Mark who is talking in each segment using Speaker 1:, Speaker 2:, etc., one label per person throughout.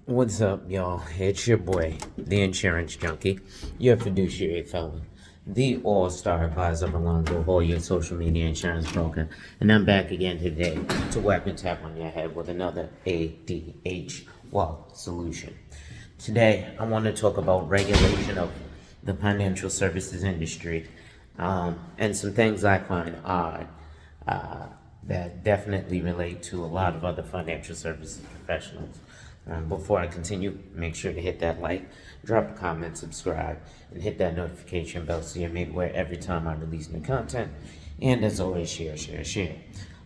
Speaker 1: What's up, y'all? It's your boy, the insurance junkie, your fiduciary fellow, the all-star advisor Alonzo Hall, your social media insurance broker, and I'm back again today to weapon tap on your head with another ADH solution. Today, I want to talk about regulation of the financial services industry, and some things I find odd that definitely relate to a lot of other financial services professionals. Before I continue, make sure to hit that like, drop a comment, subscribe, and hit that notification bell so you're made aware every time I release new content. And as always, share.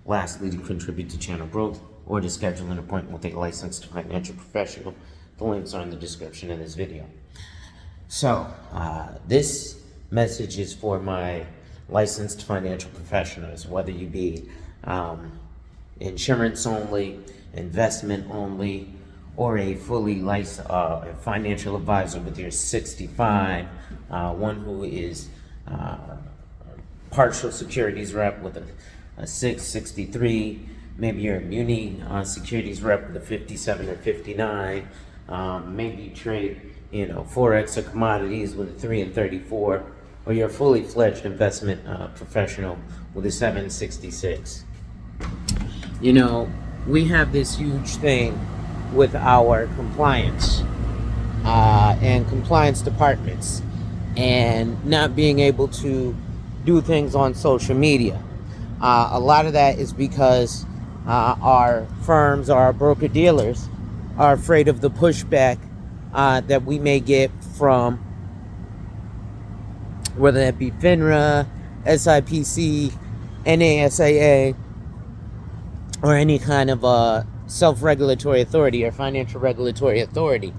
Speaker 1: Lastly, to contribute to channel growth or to schedule an appointment with a licensed financial professional, the links are in the description of this video. So, this message is for my licensed financial professionals, whether you be insurance only, investment only, or a fully licensed financial advisor with your 65, one who is partial securities rep with a 663, maybe you're a muni securities rep with a 57 or 59, maybe you trade, Forex or commodities with a 3 and 34, or you're a fully fledged investment professional with a 766. We have this huge thing with our compliance and compliance departments and not being able to do things on social media. A lot of that is because our firms, our broker dealers, are afraid of the pushback that we may get from whether that be FINRA, SIPC, NASAA, or any kind of self-regulatory authority or financial regulatory authority.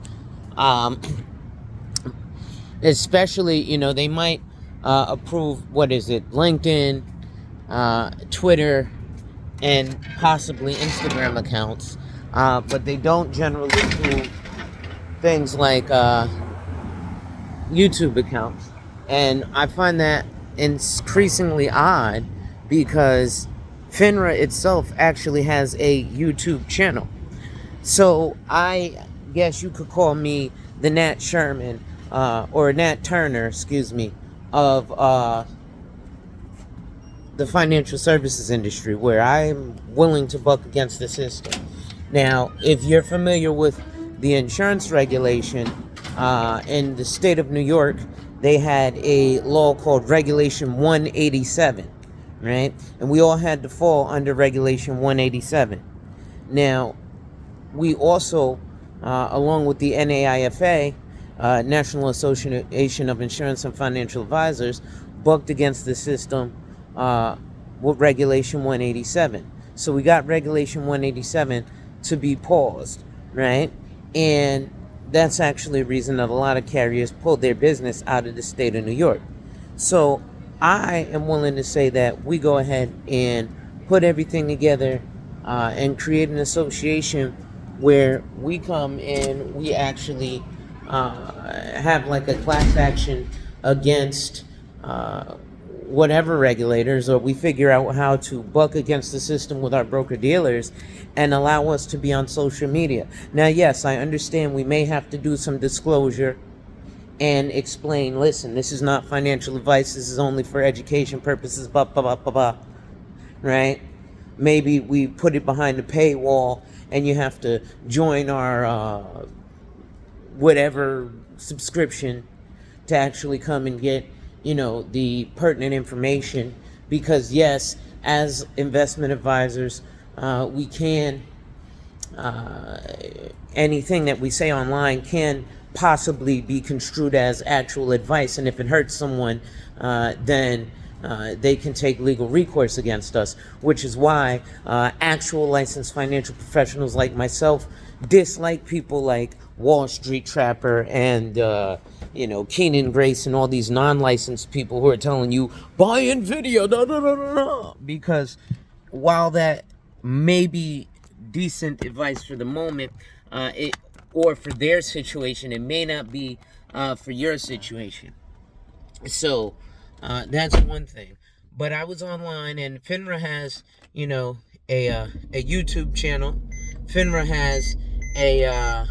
Speaker 1: Especially, they might approve, LinkedIn, Twitter, and possibly Instagram accounts, but they don't generally approve things like YouTube accounts. And I find that increasingly odd because FINRA itself actually has a YouTube channel. So I guess you could call me the Nat Sherman, or Nat Turner, of the financial services industry, where I'm willing to buck against the system. Now, if you're familiar with the insurance regulation in the state of New York, they had a law called Regulation 187. Right? And we all had to fall under Regulation 187. Now, we also, along with the NAIFA, National Association of Insurance and Financial Advisors, bucked against the system with Regulation 187. So we got Regulation 187 to be paused, right? And that's actually a reason that a lot of carriers pulled their business out of the state of New York. So I am willing to say that we go ahead and put everything together and create an association where we come in, we actually have like a class action against whatever regulators, or we figure out how to buck against the system with our broker dealers and allow us to be on social media. Now, yes, I understand we may have to do some disclosure and explain, listen, this is not financial advice, this is only for education purposes, blah, blah, blah, blah, blah, right? Maybe we put it behind the paywall and you have to join our whatever subscription to actually come and get, the pertinent information. Because yes, as investment advisors, we can, anything that we say online can possibly be construed as actual advice, and if it hurts someone, then they can take legal recourse against us, which is why actual licensed financial professionals like myself dislike people like Wall Street Trapper and Keenan Grace and all these non-licensed people who are telling you buy Nvidia, because while that may be decent advice for the moment, or for their situation, it may not be for your situation. So that's one thing. But I was online, and FINRA has, a YouTube channel. FINRA has a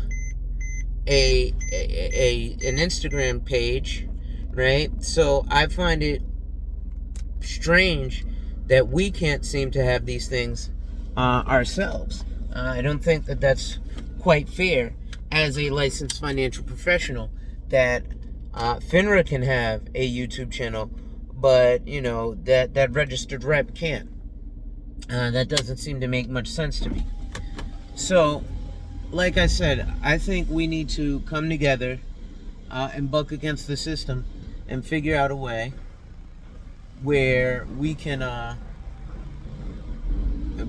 Speaker 1: an Instagram page, right? So I find it strange that we can't seem to have these things ourselves. I don't think that that's quite fair as a licensed financial professional that FINRA can have a YouTube channel, but that registered rep can't. That doesn't seem to make much sense to me. So, like I said, I think we need to come together and buck against the system and figure out a way where we can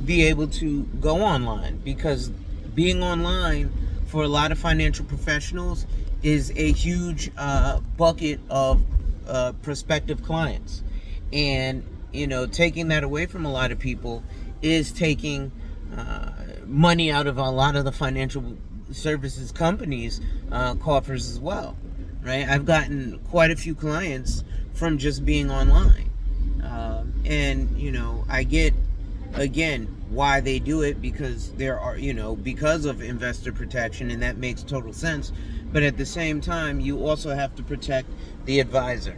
Speaker 1: be able to go online, because being online for a lot of financial professionals is a huge bucket of prospective clients, and taking that away from a lot of people is taking money out of a lot of the financial services companies coffers as well, right? I've gotten quite a few clients from just being online, and I get again why they do it, because there are because of investor protection, and that makes total sense. But at the same time, you also have to protect the advisor.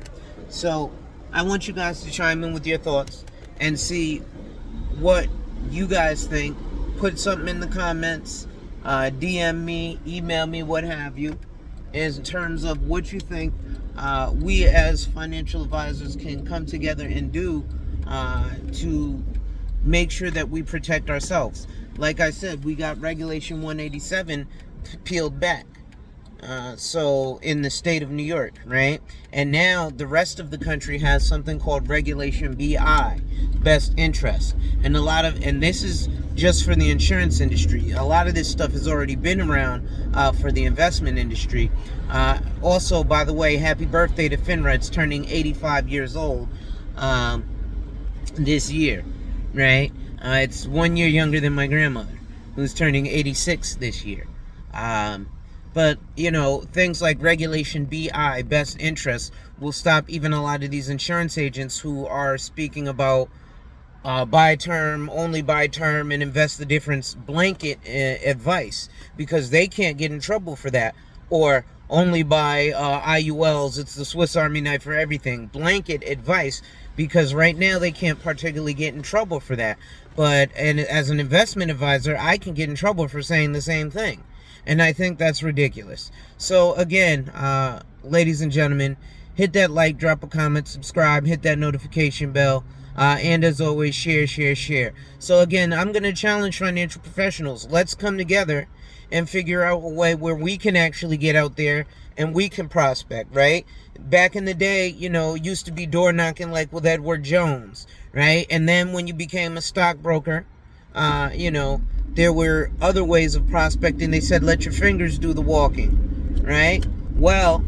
Speaker 1: So I want you guys to chime in with your thoughts and see what you guys think. Put something in the comments, DM me, email me, what have you, in terms of what you think we as financial advisors can come together and do to make sure that we protect ourselves. Like I said, we got Regulation 187 peeled back. So in the state of New York, right? And now the rest of the country has something called Regulation BI, best interest. And this is just for the insurance industry. A lot of this stuff has already been around for the investment industry. Also, by the way, happy birthday to FINRA. It's turning 85 years old this year, right? It's 1 year younger than my grandmother, who's turning 86 this year. But, things like Regulation BI, best interest, will stop even a lot of these insurance agents who are speaking about buy term, only buy term, and invest the difference blanket advice, because they can't get in trouble for that. Or only buy IULs, it's the Swiss Army knife for everything, blanket advice, because right now they can't particularly get in trouble for that. And as an investment advisor, I can get in trouble for saying the same thing. And I think that's ridiculous. So again, ladies and gentlemen, hit that like, drop a comment, subscribe, hit that notification bell, and as always, share. So again, I'm going to challenge financial professionals. Let's come together and figure out a way where we can actually get out there and we can prospect, right? Back in the day, used to be door knocking like with Edward Jones, right? And then when you became a stockbroker, there were other ways of prospecting. They said, let your fingers do the walking, right? Well,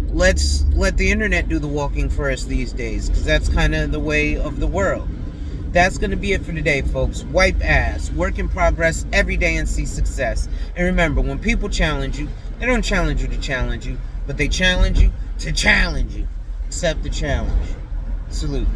Speaker 1: let's let the internet do the walking for us these days, because that's kind of the way of the world. That's going to be it for today, folks. Wipe ass, work in progress every day, and see success. And remember, when people challenge you, they don't challenge you to challenge you, but they challenge you to challenge you. Accept the challenge. Salute.